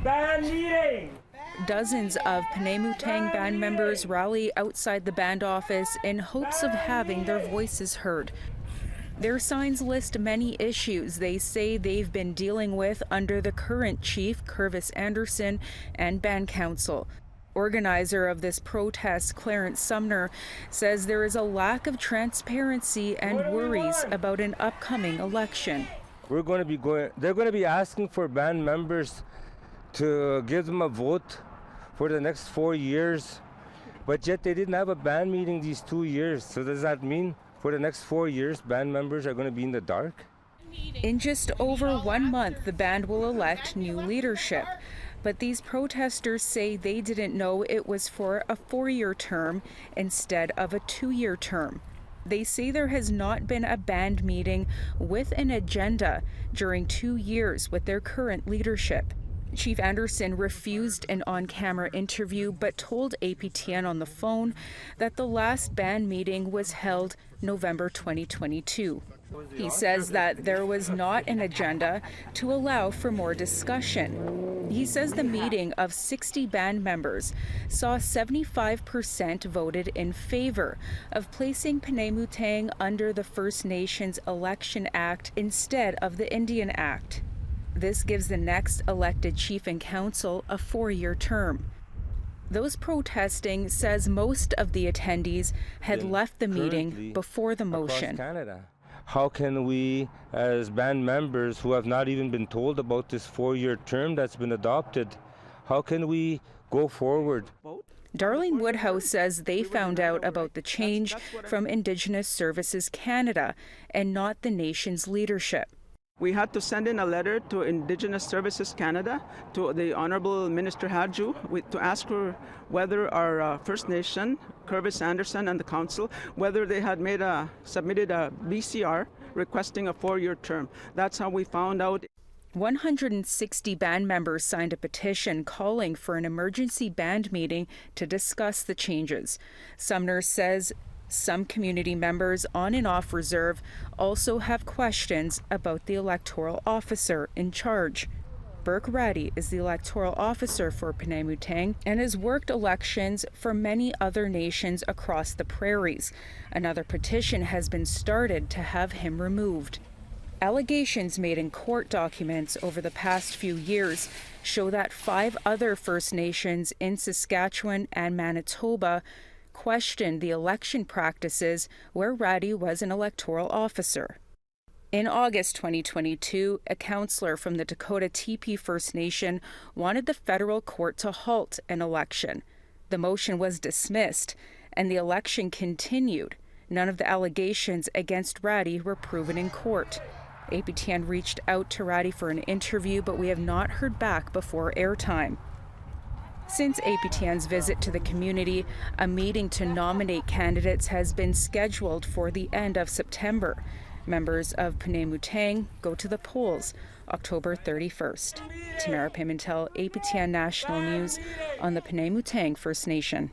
Band meeting! Dozens of Pinaymootang band members rally outside the band office in hopes of having their voices heard. Their signs list many issues they say they've been dealing with under the current chief, Curvis Anderson, and band council. Organizer of this protest, Clarence Sumner, says there is a lack of transparency and worries about an upcoming election. They're going to be asking for band members to give them a vote for the next 4 years, but yet they didn't have a band meeting these 2 years. So does that mean for the next 4 years, band members are going to be in the dark? In just over 1 month, the band will elect new leadership. But these protesters say they didn't know it was for a 4-year term instead of a 2-year term. They say there has not been a band meeting with an agenda during 2 years with their current leadership. Chief Anderson refused an on-camera interview but told APTN on the phone that the last band meeting was held November 2022. He says that there was not an agenda to allow for more discussion. He says the meeting of 60 band members saw 75% voted in favor of placing Pinaymootang under the First Nations Election Act instead of the Indian Act. This gives the next elected chief and council a 4-year term. Those protesting says most of the attendees had left the meeting before the motion. How can we, as band members who have not even been told about this 4-year term that's been adopted, how can we go forward? Darlene Woodhouse says they found out about the change from Indigenous Services Canada and not the nation's leadership. We had to send in a letter to Indigenous Services Canada, to the Honourable Minister Hadju, to ask her whether our First Nation, Curvis Anderson and the Council, whether they had submitted a BCR requesting a 4-year term. That's how we found out. 160 band members signed a petition calling for an emergency band meeting to discuss the changes. Sumner says some community members on and off reserve also have questions about the electoral officer in charge. Burke Ratty is the electoral officer for Pinaymootang and has worked elections for many other nations across the prairies. Another petition has been started to have him removed. Allegations made in court documents over the past few years show that 5 other First Nations in Saskatchewan and Manitoba questioned the election practices where Ratty was an electoral officer. In August 2022, a councillor from the Dakota Teepee First Nation wanted the federal court to halt an election. The motion was dismissed, and the election continued. None of the allegations against Ratty were proven in court. APTN reached out to Ratty for an interview, but we have not heard back before airtime. Since APTN's visit to the community, a meeting to nominate candidates has been scheduled for the end of September. Members of Pinaymootang go to the polls October 31st. Tamara Pimentel, APTN National News on the Pinaymootang First Nation.